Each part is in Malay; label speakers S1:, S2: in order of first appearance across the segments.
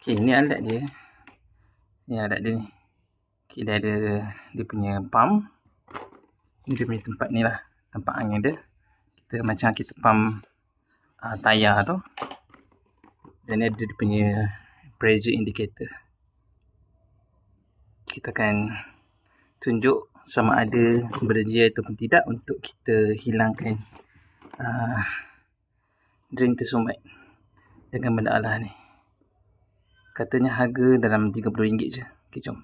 S1: Okay, ni alat dia. Ni alat dia ni. Okay, dia ada dia punya pump. Ni dia punya tempat ni lah, tempat angin dia. Kita macam kita pump tayar tu. Dan ni ada dia punya pressure indicator. Kita akan tunjuk sama ada berjaya ataupun tidak untuk kita hilangkan drain tersumbat dengan benda alah ni. Katanya harga dalam RM30 je. Okay, jom.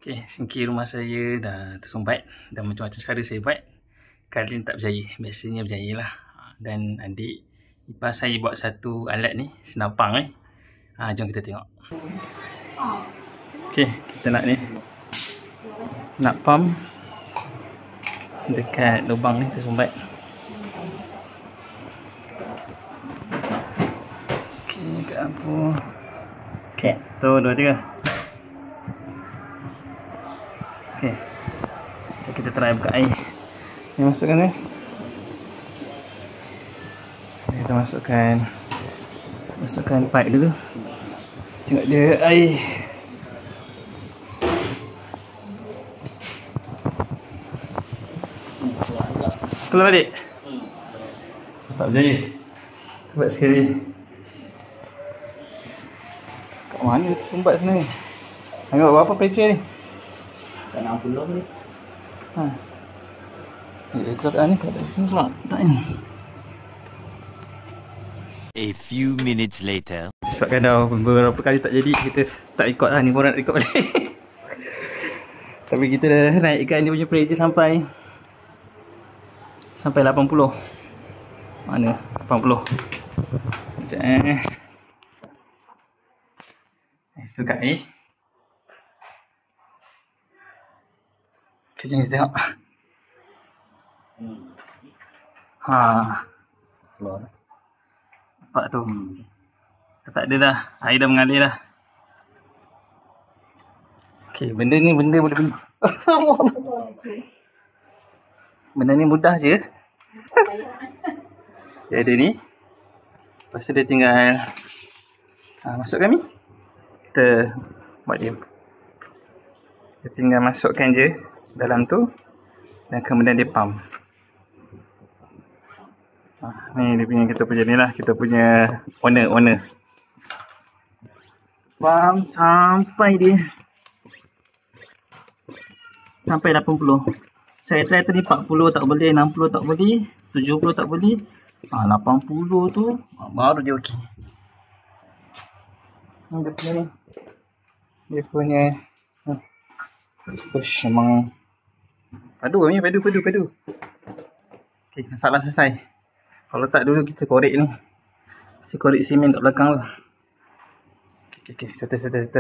S1: Okay, singkir rumah saya dah tersumbat dan macam-macam cara saya buat. Kali ni tak berjaya. Biasanya berjaya lah. Dan adik ipar saya buat satu alat ni, senapang ni. Jom kita tengok. Okay, kita nak ni. Nak pump dekat lubang ni tersumbat. Okay, kat apa? Okay, tu 2, 3. Okay, kita try buka air. Ni masukkan ni. Kita masukkan pipe dulu. Tengok dia air. Keluar balik. Tak berjaya. Sumbat sekali. Kat mana tersumbat sebenarnya? Tengok berapa pressure ni?
S2: 60 ni.
S1: Keadaan ni kat sini pula. Tak ni.
S3: A few minutes later.
S1: Sebabkan dah beberapa kali tak jadi, kita tak ikut lah. Ni pun nak ikut balik. Tapi kita dah naikkan dia punya pressure sampai 80. Mana? 80. Sekejap Itu kat air. Sekejap kita tengok.
S2: Keluar.
S1: Nampak tu. Tak ada dah. Air dah mengalir dah. Okay, benda ni benda mudah. Benda ni mudah je. Dia ada ni. Lepas tu dia tinggal masukkan ni. Kita buat dia. Dia tinggal masukkan je dalam tu. Dan kemudian dia pump. Ni dia punya, kita punya ni lah. Kita punya owner. Pump sampai dia. Sampai 80. Saya try tadi 40 tak boleh, 60 tak boleh, 70 tak boleh. 80 tu baru dia okey. Dia punya ni. Dia punya push memang padu. Okey, masalah selesai. Kalau tak dulu kita korek ni. Si korek simen kat belakang tu. Okey, settle.